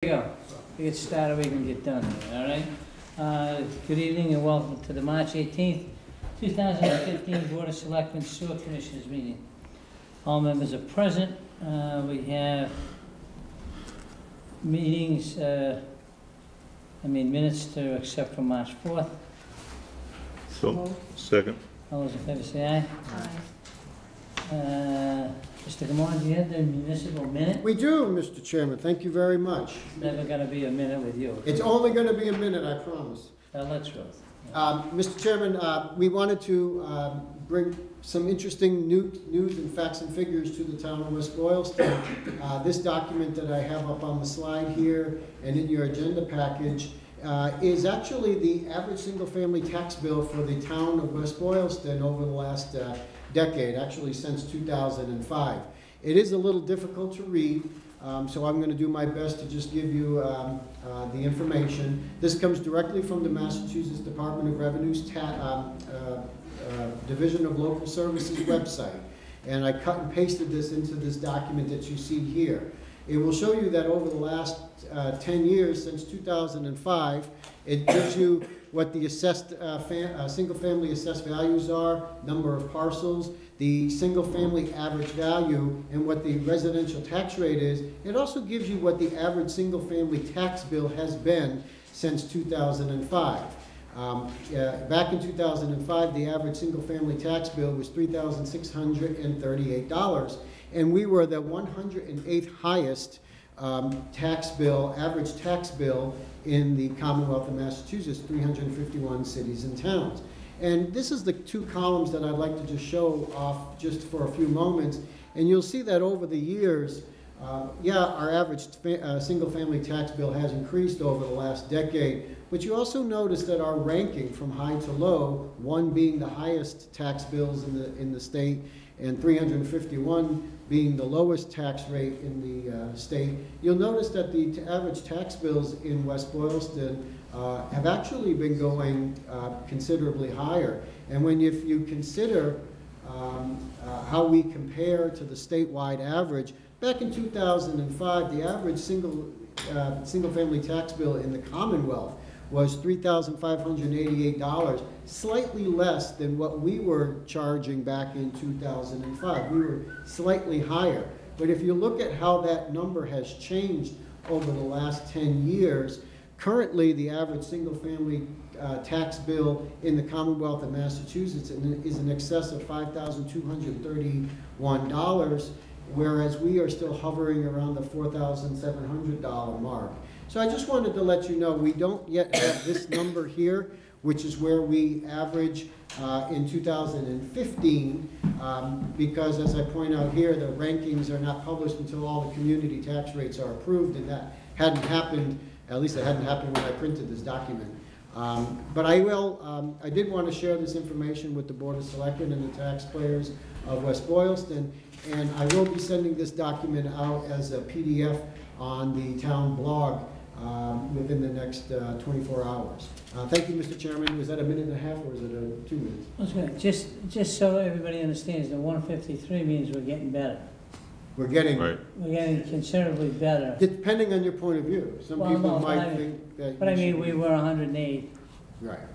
There you go. We get started, we can get done here, all right? Good evening and welcome to the March 18th, 2015 Board of Selectmen Sewer Commissioners meeting. All members are present. We have meetings, minutes to accept for March 4th. So, second. All those in favor say aye. Aye. Mr. Gamon, do you have the municipal minute? We do, Mr. Chairman. Thank you very much. It's never going to be a minute with you. It's only going to be a minute, I promise. Let's roll. Mr. Chairman, we wanted to bring some interesting news and facts and figures to the town of West Boylston. This document that I have up on the slide here and in your agenda package is actually the average single-family tax bill for the town of West Boylston over the last decade, actually since 2005. It is a little difficult to read, so I'm going to do my best to just give you the information. This comes directly from the Massachusetts Department of Revenue's Division of Local Services website, and I cut and pasted this into this document that you see here. It will show you that over the last 10 years, since 2005, it gives you what the assessed single-family assessed values are, number of parcels, the single-family average value, and what the residential tax rate is. It also gives you what the average single-family tax bill has been since 2005. Back in 2005, the average single-family tax bill was $3,638, and we were the 108th highest average tax bill in the Commonwealth of Massachusetts, 351 cities and towns. And this is the two columns that I'd like to just show off just for a few moments. And you'll see that over the years, our average single-family tax bill has increased over the last decade. But you also notice that our ranking from high to low, one being the highest tax bills in the state, and 351 being the lowest tax rate in the state, you'll notice that the average tax bills in West Boylston have actually been going considerably higher. And if you consider how we compare to the statewide average, back in 2005, the average single-family tax bill in the Commonwealth was $3,588, slightly less than what we were charging back in 2005. We were slightly higher. But if you look at how that number has changed over the last 10 years, currently the average single-family tax bill in the Commonwealth of Massachusetts is in excess of $5,231, whereas we are still hovering around the $4,700 mark. So I just wanted to let you know we don't yet have this number here, which is where we average in 2015, because as I point out here, the rankings are not published until all the community tax rates are approved, and that hadn't happened, at least it hadn't happened when I printed this document. But I did want to share this information with the Board of Selectmen and the taxpayers of West Boylston, and I will be sending this document out as a PDF on the town blog within the next 24 hours. Thank you, Mr. Chairman. Was that a minute and a half or was it 2 minutes? That's good. Just so everybody understands, the 153 means we're getting better. We're getting considerably better. Depending on your point of view. Some people might think that. But I mean, we were 108. Right.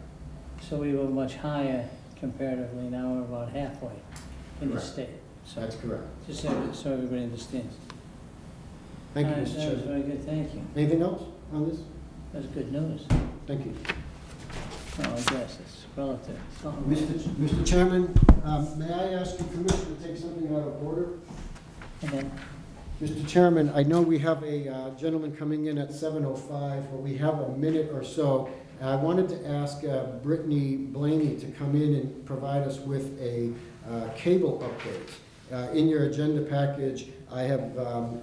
So we were much higher comparatively. Now we're about halfway in the state. So that's correct. Just so everybody understands. Thank you, Mr. Chairman. That was very good. Thank you. Anything else on this? That's good news. Thank you. Oh, I guess it's relative. Mr. Chairman, may I ask the Commissioner to take something out of order? Okay. Mr. Chairman, I know we have a gentleman coming in at 7:05, but we have a minute or so. I wanted to ask Brittany Blaney to come in and provide us with a cable update. In your agenda package, I have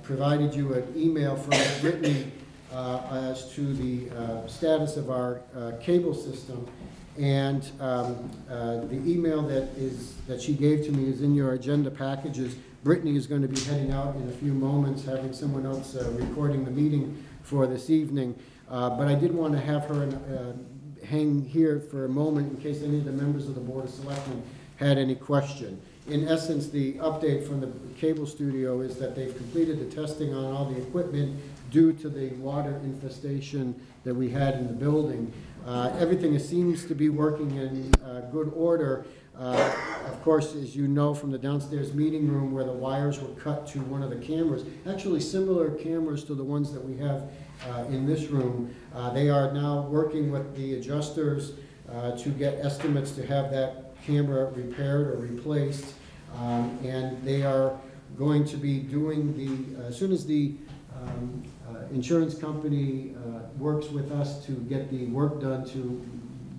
provided you an email from Brittany as to the status of our cable system, and the email that she gave to me is in your agenda packages. Brittany is going to be heading out in a few moments, having someone else recording the meeting for this evening, but I did want to have her hang here for a moment in case any of the members of the Board of Selectmen had any question. In essence, the update from the cable studio is that they've completed the testing on all the equipment due to the water infestation that we had in the building. Everything seems to be working in good order. Of course, as you know from the downstairs meeting room where the wires were cut to one of the cameras, actually similar cameras to the ones that we have in this room, they are now working with the adjusters to get estimates to have that camera repaired or replaced. And they are going to be doing as soon as the insurance company works with us to get the work done to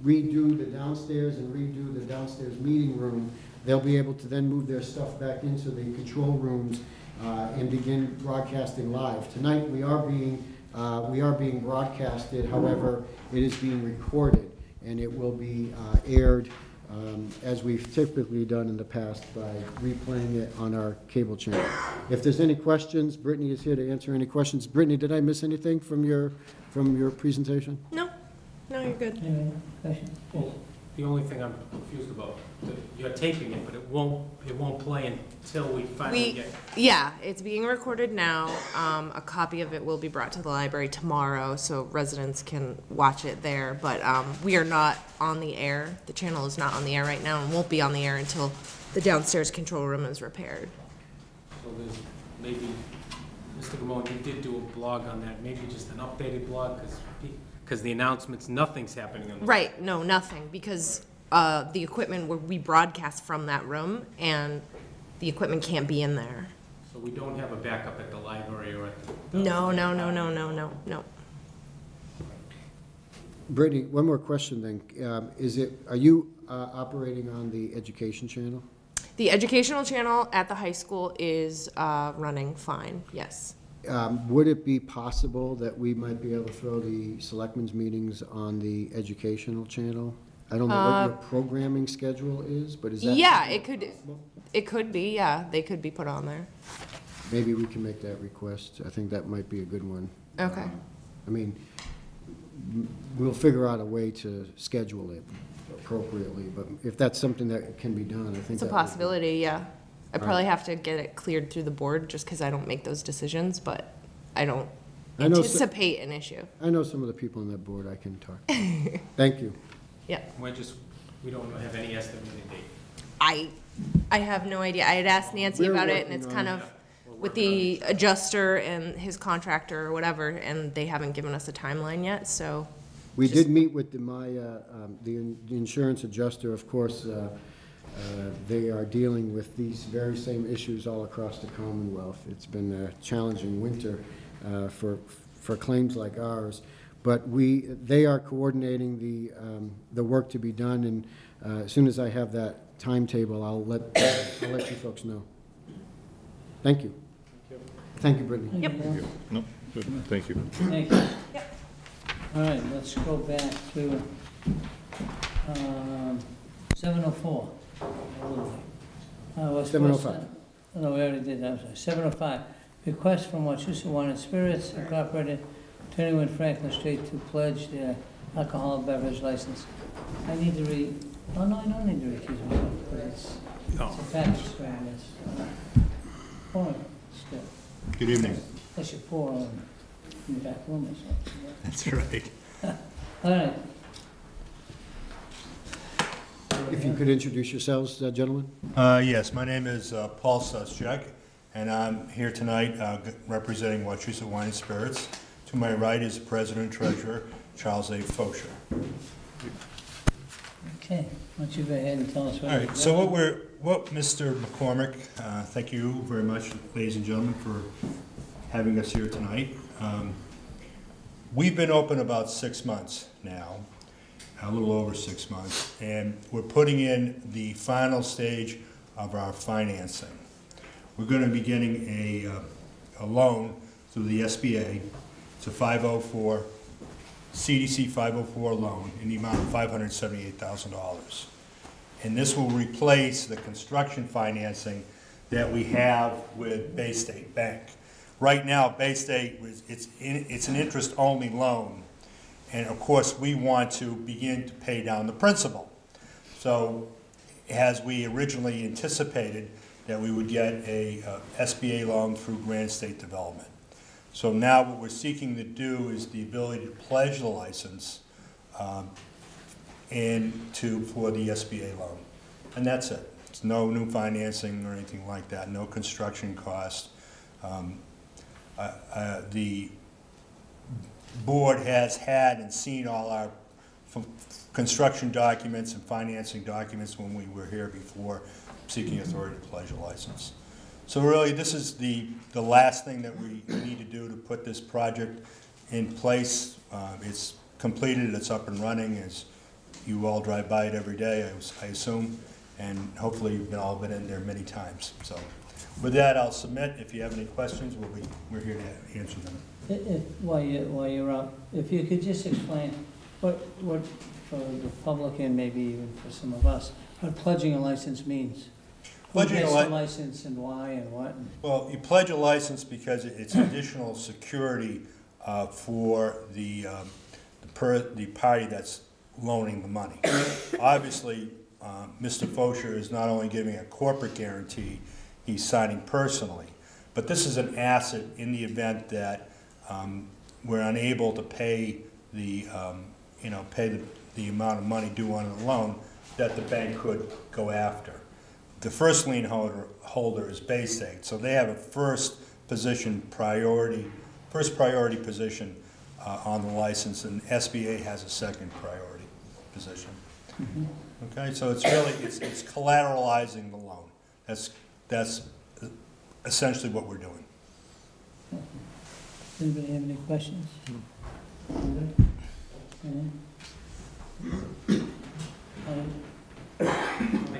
redo the downstairs and redo the downstairs meeting room, they'll be able to then move their stuff back into the control rooms and begin broadcasting live. Tonight we are being broadcasted, however, it is being recorded and it will be aired as we've typically done in the past by replaying it on our cable channel. If there's any questions, Brittany is here to answer any questions. Brittany, did I miss anything from your presentation? No, you're good. Any questions? Well, the only thing I'm confused about, you're taping it, but it won't play until we finally get. Yeah, it's being recorded now. A copy of it will be brought to the library tomorrow, so residents can watch it there. But we are not on the air. The channel is not on the air right now and won't be on the air until the downstairs control room is repaired. So there's maybe, Mr. Gamone, you did do a blog on that, maybe just an updated blog, because the announcements, nothing's happening on the. Right, no, nothing, because the equipment, we broadcast from that room, and the equipment can't be in there. So we don't have a backup at the library or at the. No. Brittany, one more question then. Are you operating on the education channel? The educational channel at the high school is running fine, yes. Would it be possible that we might be able to throw the selectmen's meetings on the educational channel? I don't know what your programming schedule is, but is that? Yeah, it could be, yeah, they could be put on there. Maybe we can make that request. I think that might be a good one. Okay. I mean, we'll figure out a way to schedule it appropriately, but if that's something that can be done, I think It's a that would be- possibility, yeah. I probably have to get it cleared through the board, just because I don't make those decisions, but I don't I know anticipate an issue. I know some of the people on that board I can talk to. Thank you. Yeah. We don't have any estimated date. I have no idea. I had asked Nancy We're about it, and working it's on kind it. of with the adjuster and his contractor or whatever, and they haven't given us a timeline yet, so. We did meet with the insurance adjuster, of course. They are dealing with these very same issues all across the Commonwealth. It's been a challenging winter for claims like ours. But they are coordinating the work to be done, and as soon as I have that timetable, I'll let you folks know. Thank you. Thank you, Brittany. Yep. No, good, thank you. Thank you. All right, let's go back to 704. 705. No, we already did that, I'm sorry. 705, request from Wachusett Wine and Spirits Incorporated, 21 Franklin Street, to pledge their alcohol beverage license. I need to oh no, I don't need to recuse myself, because it's a package swearing, it's pouring still. Good evening. Unless you pour on in the back room or something. That's right. All right, If you could introduce yourselves, gentlemen. Yes, my name is Paul Suschek, and I'm here tonight representing Wachusett Wine and Spirits. To my right is President and Treasurer Charles A. Fosher. okay, why don't you go ahead and tell us what. All right, so what Mr. McCormick, thank you very much, ladies and gentlemen, for having us here tonight. We've been open about 6 months now, a little over 6 months, and we're putting in the final stage of our financing. We're going to be getting a loan through the SBA. It's a 504, CDC 504 loan in the amount of $578,000. And this will replace the construction financing that we have with Bay State Bank. Right now, Bay State, it's an interest-only loan. And of course, we want to begin to pay down the principal. So as we originally anticipated, that we would get a SBA loan through Granite State Development. So now what we're seeking to do is the ability to pledge the license for the SBA loan. And that's it. It's no new financing or anything like that, no construction cost. The board has had and seen all our construction documents and financing documents when we were here before seeking authority to pledge a license. So really, this is the last thing that we need to do to put this project in place. It's completed, it's up and running, as you all drive by it every day, I assume, and hopefully you've all been in there many times. So with that, I'll submit. If you have any questions, we're here to answer them. While you're up, if you could just explain what for the public and maybe even for some of us, what pledging a license means. Who Pledging gets a the license and why and what? Well, you pledge a license because it's additional security for the party that's loaning the money. Obviously, Mr. Fosher is not only giving a corporate guarantee, he's signing personally. But this is an asset in the event that we're unable to pay the amount of money due on the loan that the bank could go after. The first lien holder is Bay State, so they have a first priority position on the license, and SBA has a second priority position. Mm-hmm. Okay, so it's really it's collateralizing the loan. That's essentially what we're doing. Anybody have any questions? Anybody? I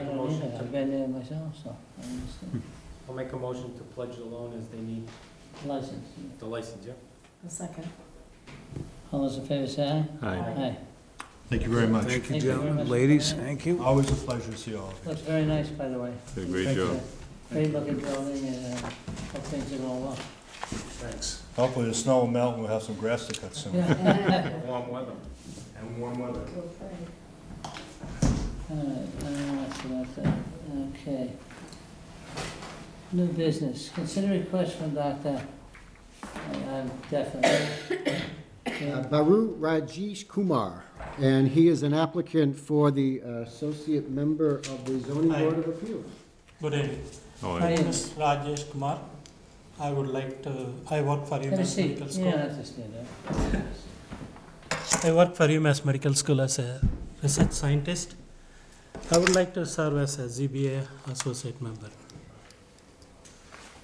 don't either. I've been there myself, so I understand. I'll make a motion to pledge the loan as they need License. the license, yeah? A second. All those in favor say aye. Aye. Aye. Thank you very much. Thank you, Thank you very gentlemen. much. Ladies, thank you. Always a pleasure to see all of you. Looks very nice, by the way. Did a great Thank job. Great looking building and hope things are going well. Thanks. Hopefully the snow will melt and we'll have some grass to cut soon. Warm weather. And warm weather. So that's it. Okay. New business. Consider request from Dr. I'm definitely. Baru Rajesh Kumar, and he is an applicant for the associate member of the Zoning Board of Appeals. Good evening. Oh, Hi, yeah. My name is Rajesh Kumar. I would like to, I work for Have a UMass seat. Medical School. Yeah, that's just it. I work for UMass Medical School as a research scientist. I would like to serve as a ZBA associate member.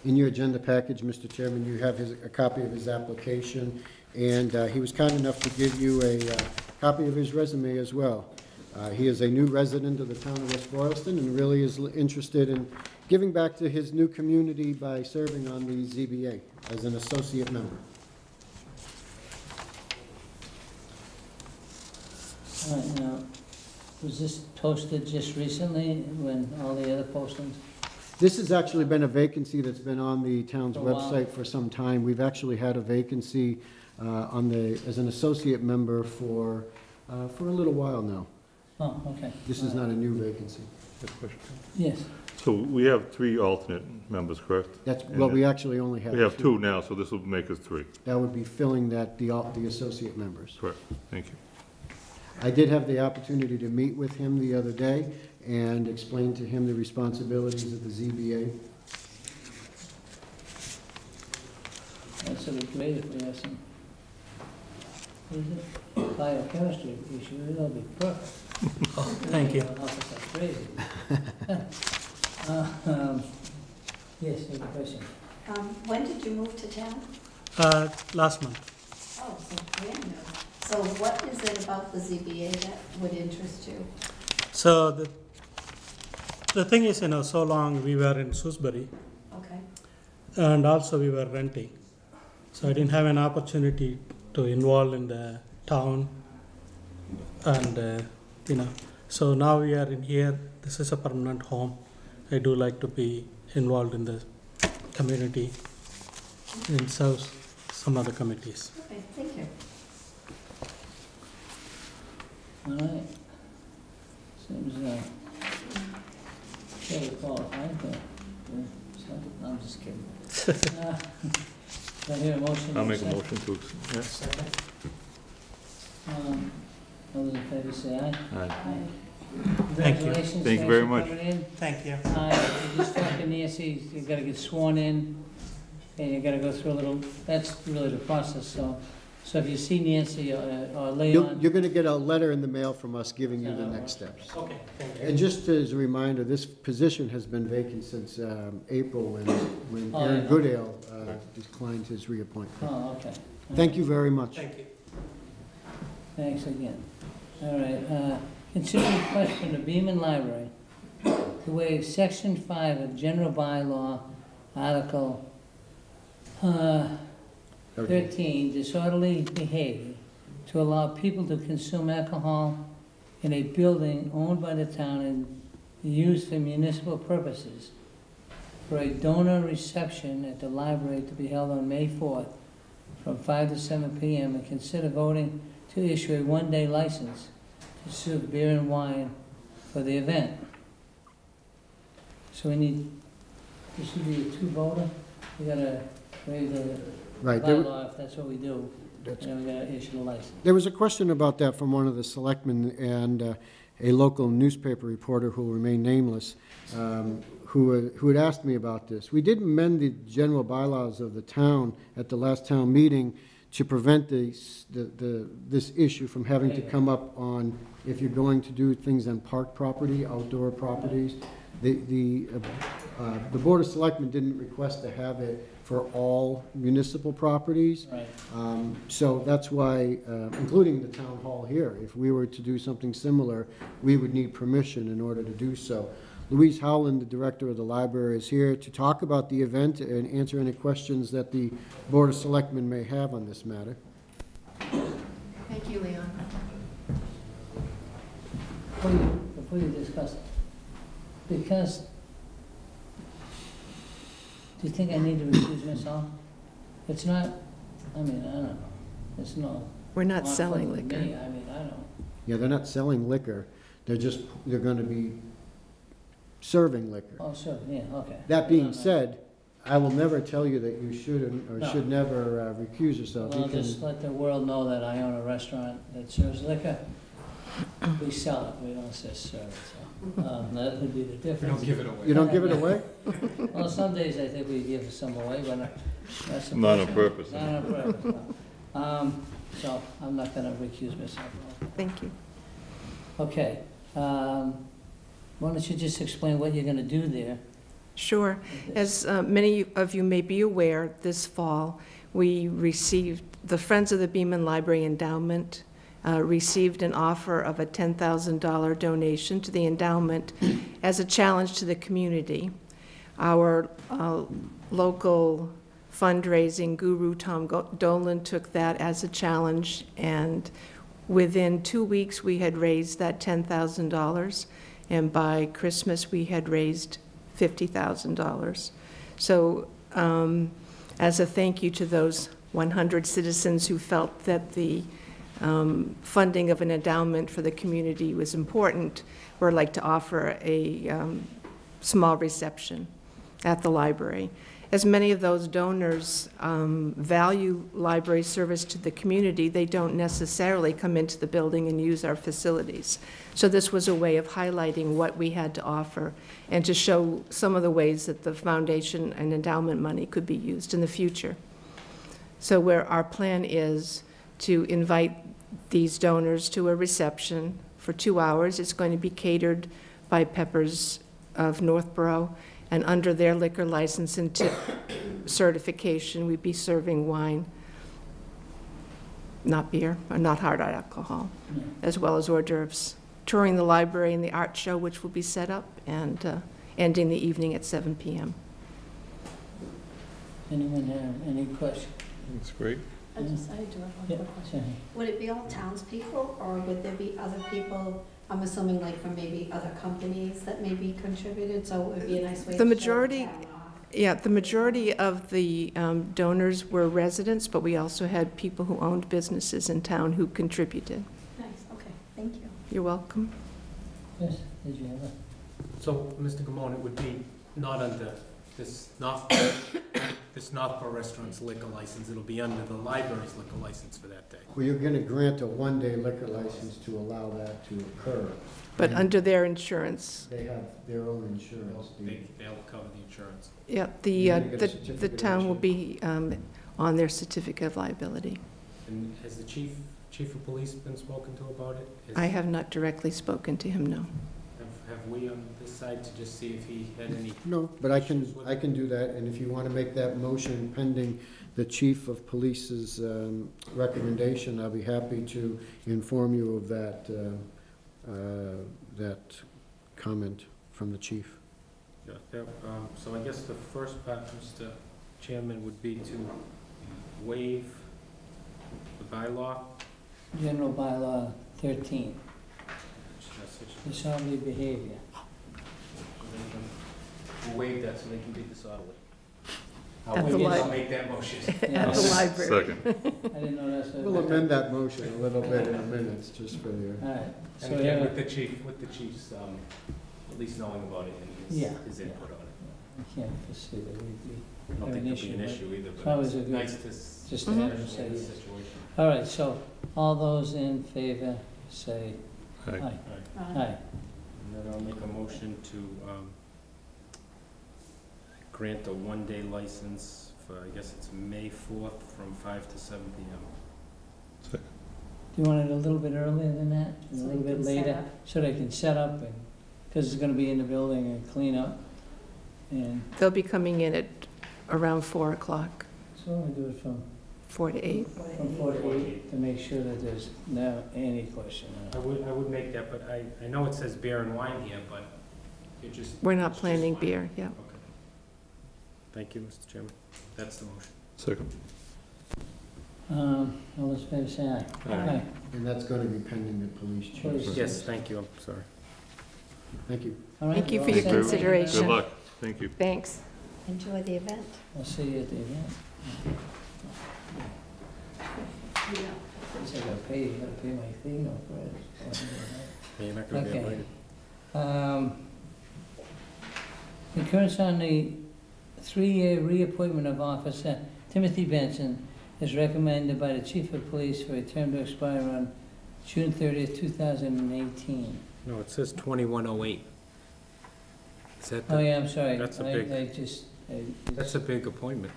In your agenda package, Mr. Chairman, you have a copy of his application, and he was kind enough to give you a copy of his resume as well. He is a new resident of the town of West Boylston and really is interested in giving back to his new community by serving on the ZBA as an associate member. All right, now, was this posted just recently when all the other postings? This has actually been a vacancy that's been on the town's For a while. website for some time. We've actually had a vacancy as an associate member for a little while now. Oh, okay. This is not a new vacancy. Good question. Yes. So we have 3 alternate members, correct? That's, well, we actually only have two. We have 2 now, so this will make us 3. That would be filling the associate members. Correct. Thank you. I did have the opportunity to meet with him the other day and explain to him the responsibilities of the ZBA. That's would be great if we have some, what is it? Biochemistry issue, it'll be perfect. Thank you. Everyone else is like crazy. Yes, you have a question. When did you move to town? Last month. Oh, so brand new. So what is it about the ZBA that would interest you? So the thing is, so long we were in Shrewsbury Okay. and also we were renting. So I didn't have an opportunity to involve in the town and, so now we are in here. This is a permanent home. I do like to be involved in the community and serve some other committees. Okay, thank you. All right. Seems, fairly qualified, but, so, I'm just kidding. Do I hear a motion? I'll make a second. motion to, yeah. Second. All those in favor say aye. Aye. Thank you. Congratulations. Thank you thanks very for much. coming in. Thank you. You just talked to Nancy, you gotta get sworn in, and you gotta go through a little, that's really the process, so if you see Nancy or Leon. You're gonna get a letter in the mail from us giving you the next steps. Okay, thank you. And just as a reminder, this position has been vacant since April when Oh, Aaron yeah. Goodale declined his reappointment. Oh, okay. Thank you very much. Thank you. Thanks again. All right, consider a request from the Beaman Library to waive Section 5 of General Bylaw, Article 13, disorderly behavior, to allow people to consume alcohol in a building owned by the town and used for municipal purposes, for a donor reception at the library to be held on May 4th from 5 to 7 p.m. and consider voting to issue a one-day license to serve beer and wine for the event. So we need, this should be a two-voter. We gotta waive the Right, there- bylaw if that's what we do, and then we gotta issue the license. There was a question about that from one of the selectmen and a local newspaper reporter who will remain nameless, who had asked me about this. We did amend the general bylaws of the town at the last town meeting to prevent this issue from having to come up on, if you're going to do things on park property, outdoor properties. The Board of Selectmen didn't request to have it for all municipal properties. Right. So that's why, including the town hall here, if we were to do something similar, we would need permission in order to do so. Louise Howland, the director of the library, is here to talk about the event and answer any questions that the Board of Selectmen may have on this matter. Thank you, Leon. Before you discuss, because, do you think I need to recuse myself? It's not, I mean, I don't know, it's no. We're not conflict selling with liquor. me. I mean, I don't. Yeah, they're not selling liquor, they're gonna be serving liquor. Oh, sure, yeah, okay. That No, being no. said, I will never tell you that you should or No. should never recuse yourself. Well, You can- just let the world know that I own a restaurant that serves liquor. We sell it, we don't just serve it, so, that would be the We difference. don't give it away. You don't give it away? Well, some days I think we give some away, but that's. Not on purpose. Not on purpose, no. So I'm not gonna recuse myself. Thank you. Okay, why don't you just explain what you're gonna do there? Sure. As many of you may be aware, this fall, we received, the Friends of the Beaman Library Endowment received an offer of a $10,000 donation to the endowment as a challenge to the community. Our local fundraising guru, Tom Dolan, took that as a challenge, and within 2 weeks, we had raised that $10,000, and by Christmas, we had raised $50,000. So as a thank you to those 100 citizens who felt that the funding of an endowment for the community was important, we'd like to offer a small reception at the library. As many of those donors value library service to the community, they don't necessarily come into the building and use our facilities. So this was a way of highlighting what we had to offer and to show some of the ways that the foundation and endowment money could be used in the future. So where our plan is to invite these donors to a reception for 2 hours. It's going to be catered by Peppers of Northborough, and under their liquor license and tip certification, we'd be serving wine, not beer, or not hard alcohol, as well as hors d'oeuvres. Touring the library and the art show, which will be set up, and ending the evening at 7 p.m. Anyone have any questions? That's great. I do have one Yeah, quick question. sure. Would it be all townspeople, or would there be other people, I'm assuming like from maybe other companies that maybe contributed, so it would be a nice way to The show majority- town off? Yeah, the majority of the donors were residents, but we also had people who owned businesses in town who contributed. Nice, okay, thank you. You're welcome. Yes, did you have a? So, Mr. Gamone, it would be not under this, not this Northborough Restaurant's liquor license, it'll be under the library's liquor license for that day. Well, you're gonna grant a one-day liquor license to allow that to occur. But And under their insurance. They have their own insurance. They'll cover the insurance. Yep, You're gonna get a the certificate of town will insurance. be on their certificate of liability. And has the chief of police been spoken to about it? I have not directly spoken to him, no. Have we on this side to just see if he had any? No, but I can do that, and if you want to make that motion pending the chief of police's recommendation, I'll be happy to inform you of that comment from the chief. Yeah, so I guess the first part, Mr. Chairman, would be to waive the bylaw. General bylaw 13, disorderly behavior. We'll waive that so they can be disorderly. At the I'll make that motion. Yeah, At the library. Second. I didn't know that's what. We'll amend that motion a little bit in a minute, just for the... All right, so And we again, have, with the chief's, at least knowing about it and Yeah, his input on it. I can't foresee that we'd I don't have think an there'll be issue, an but issue either, it's but always a it's good, nice to just to have him especially say in this yes. situation. All right, so all those in favor say Aye. aye. Right. Aye. And then I'll make a motion to grant a one-day license for, I guess it's May 4th from 5 to 7 p.m. Do you want it a little bit earlier than that, a So little you bit can set later, up. so they can set up and, because it's gonna be in the building and clean up. And They'll be coming in at around 4 o'clock, so we do it from 4 to 8. 4 to 8 to make sure that there's no any question. I would make that, but I know it says beer and wine here, but it just. We're not it's just planning wine. beer, yeah. Okay. Thank you, Mr. Chairman. That's the motion. Second. All those in favor say aye. Aye. And that's going to be pending the police Police. chief. Yes, thank you, I'm sorry. Thank you. All right, Thank you we're for all your set. consideration. Good luck. Thank you. Thanks. Enjoy the event. I'll see you at the event. Yeah. Guess I gotta pay my fee, no, for it. Yeah, you're not gonna be Okay. invited. Concurrence on the 3-year reappointment of Officer Timothy Benson is recommended by the Chief of Police for a term to expire on June 30th, 2018. No, it says 2108. Is that Oh, the, yeah, I'm sorry. That's a I- big- it's- that's a big appointment.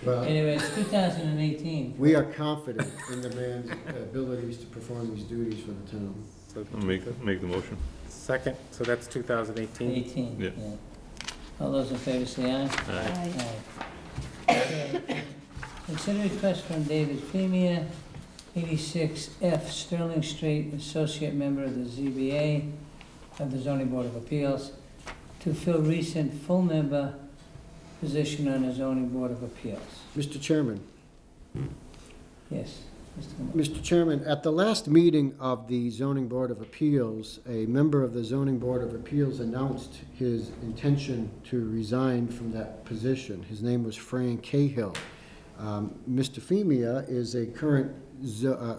Well, Anyway, it's 2018. we are confident in the man's abilities to perform these duties for the town. So I'll make the motion. Second, so that's 2018. 18, Yeah. yeah. All those in favor say aye. Aye. Aye. Okay. Consider request from David Femia, 86F Sterling Street, Associate Member of the ZBA of the Zoning Board of Appeals, to fill recent full member position on the Zoning Board of Appeals. Mr. Chairman, Yes, Mr. Gamon. Mr. Chairman, at the last meeting of the Zoning Board of Appeals, a member of the Zoning Board of Appeals announced his intention to resign from that position. His name was Fran Cahill. Mr. Femia is a current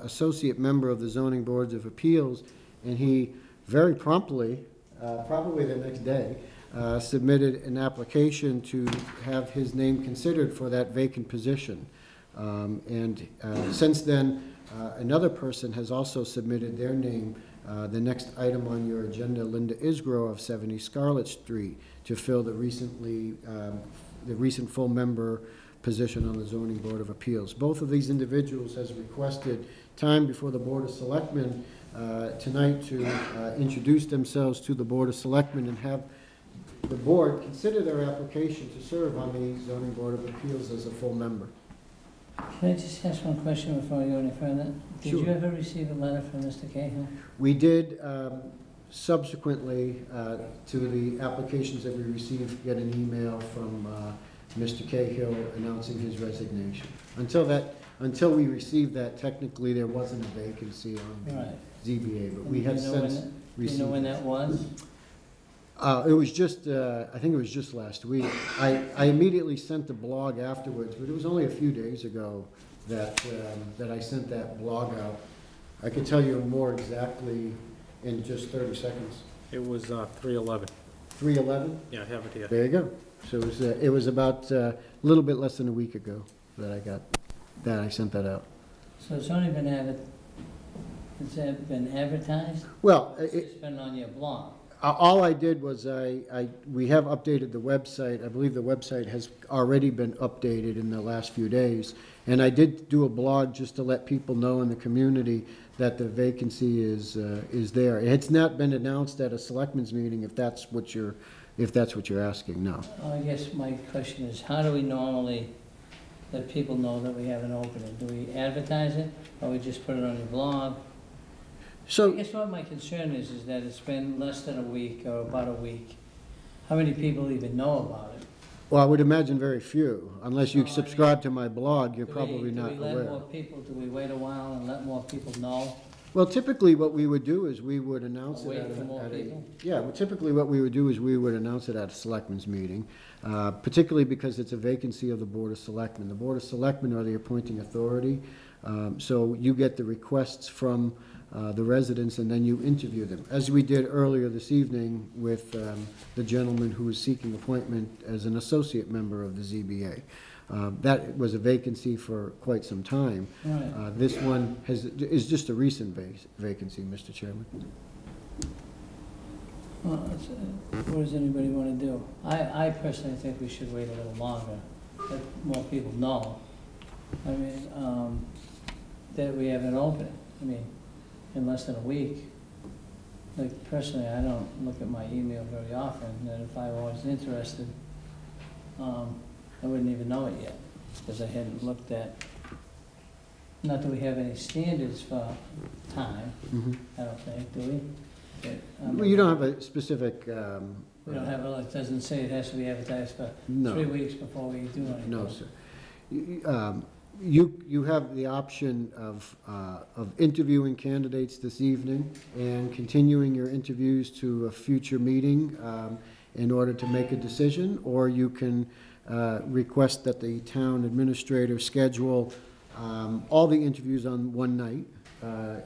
associate member of the Zoning Boards of Appeals, and he very promptly, probably the next day, submitted an application to have his name considered for that vacant position. Since then, another person has also submitted their name, the next item on your agenda, Linda Isgro of 70 Scarlett Street, to fill the recent full member position on the Zoning Board of Appeals. Both of these individuals has requested time before the Board of Selectmen tonight to introduce themselves to the Board of Selectmen and have the board consider their application to serve on the Zoning Board of Appeals as a full member. Can I just ask one question before I go any further? Did you Sure. ever receive a letter from Mr. Cahill? We did subsequently to the applications that we received, get an email from Mr. Cahill announcing his resignation. Until we received that, technically, there wasn't a vacancy on the Right. ZBA, but we have Do you know when since that- received. Do you know when that was? It was just, I think it was just last week. I immediately sent the blog afterwards, but it was only a few days ago that I sent that blog out. I could tell you more exactly in just 30 seconds. It was 311. 311? Yeah, I have it here. There you go. So it was about a little bit less than a week ago that I sent that out. So it's only been been advertised? Well, It's been on your blog. all I did was we have updated the website. I believe the website has already been updated in the last few days. And I did do a blog just to let people know in the community that the vacancy is there. It's not been announced at a selectmen's meeting, if that's what you're asking, no. I guess my question is, how do we normally let people know that we have an opening? Do we advertise it, or we just put it on your blog? I So, guess what my concern is that it's been less than a week, or about a week. How many people even know about it? well, I would imagine very few. Unless you No, I subscribe to my blog, you're Do probably not Do we let aware. more people, do we wait a while and let more people know? Well, typically what we would do is we would announce it Wait at for more a... people? Yeah, well, typically what we would do is we would announce it at a selectmen's meeting, particularly because it's a vacancy of the Board of Selectmen. The Board of Selectmen are the appointing authority, so you get the requests from the residents and then you interview them, as we did earlier this evening with the gentleman who was seeking appointment as an associate member of the ZBA. That was a vacancy for quite some time. Right. This one is just a recent vacancy, Mr. Chairman. Well, what does anybody want to do? I personally think we should wait a little longer, let more people know. I mean, that we have an opening. I mean, in less than a week. Like, personally, I don't look at my email very often, and if I was interested, I wouldn't even know it yet, because I hadn't looked at, not that we have any standards for time, I don't think, do we? Well, you don't have a specific... We don't have, it doesn't say it has to be advertised for No. 3 weeks before we do anything. No, sir. You have the option of interviewing candidates this evening and continuing your interviews to a future meeting in order to make a decision, or you can request that the town administrator schedule all the interviews on one night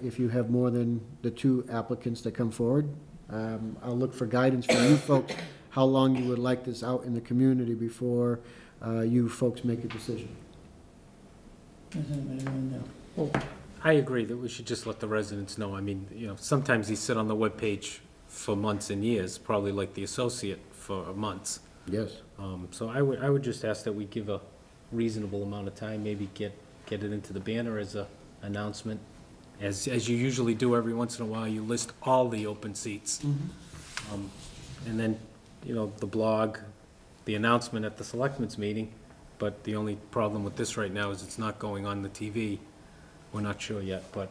if you have more than the 2 applicants that come forward. I'll look for guidance from you folks, how long you would like this out in the community before you folks make a decision. What does anybody want to do? Well, I agree that we should just let the residents know. I mean, you know, sometimes these sit on the webpage for months and years, probably like the associate for months. Yes. So I would just ask that we give a reasonable amount of time, maybe get it into the banner as a announcement. As you usually do every once in a while, you list all the open seats. And then, you know, the blog, the announcement at the selectmen's meeting. But the only problem with this right now is it's not going on the TV. We're not sure yet, but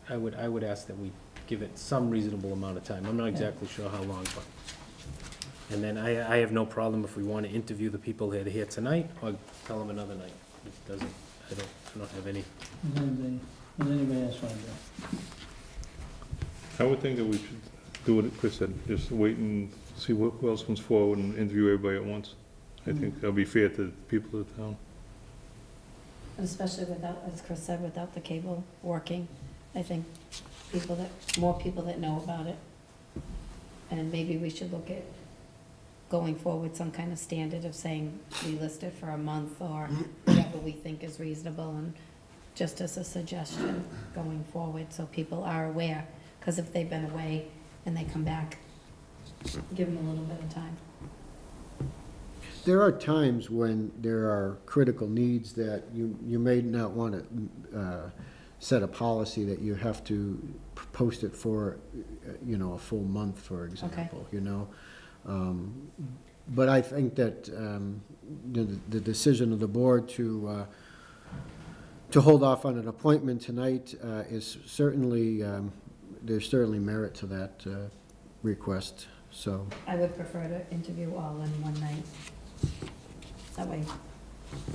I would ask that we give it some reasonable amount of time. I'm not exactly sure how long, but. And then I have no problem if we want to interview the people that are here tonight or tell them another night. It doesn't, I don't have any. Does anybody else want to do? I would think that we should do what Chris said, just wait and see who else comes forward and interview everybody at once. I think that'll be fair to the people of the town. Especially without, as Chris said, without the cable working. I think more people that know about it. And maybe we should look at going forward, some kind of standard of saying we list it for a month or whatever we think is reasonable, and just as a suggestion going forward, so people are aware. Because if they've been away and they come back, give them a little bit of time. There are times when there are critical needs that you may not want to set a policy that you have to post it for, you know, a full month, for example, you know. But I think that the decision of the board to hold off on an appointment tonight is certainly, there's certainly merit to that request, so. I would prefer to interview all in one night. That way,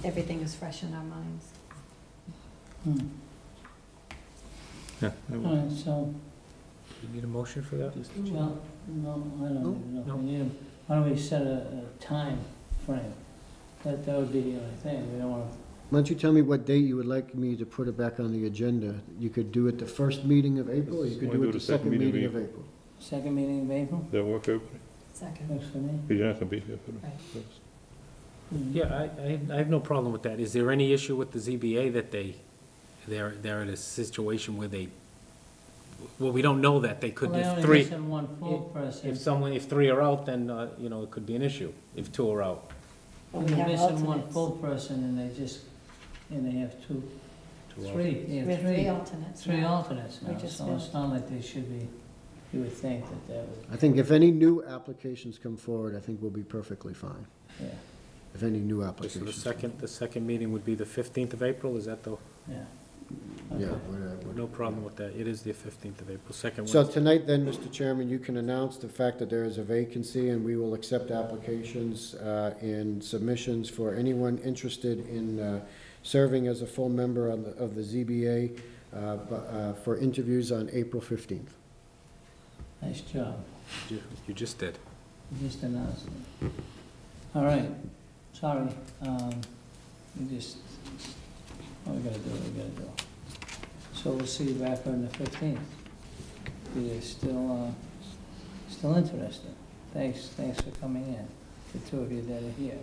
everything is fresh in our minds. Yeah. All right, so, You need a motion for that? well, no, I don't even know if we need them. Why don't we set a time frame? That would be the only thing. We don't want to. Why don't you tell me what date you would like me to put it back on the agenda? You could do it the first meeting of April, or you could Wanna do it the second meeting of April. Second meeting of April? That work for everybody? Second. Works for me. You're not gonna be here for the Right. first. Yeah, I have no problem with that. Is there any issue with the ZBA that they're in a situation where well, we don't know that they could, Well, they if only three, missing one full person. if three are out, then, it could be an issue, if two are out. But we They're have missing one alternates. full person and they have Two out. three, they We have have three three, alternates three now. alternates We now, just so it's filled. not like they should be, you would think that would, I think if any new applications come forward, I think we'll be perfectly fine, yeah, if any new So applications. the second meeting would be the 15th of April, is that the, yeah. Yeah. Okay. no problem with that, it is the 15th of April, second So one. tonight then, Mr. Chairman, you can announce the fact that there is a vacancy, and we will accept applications and submissions for anyone interested in serving as a full member of the ZBA for interviews on April 15th. Nice job. You just did. You just announced it. All right, sorry, we just, what we gotta do. So we'll see you back on the 15th. You're still interested. Thanks for coming in, the two of you that are here.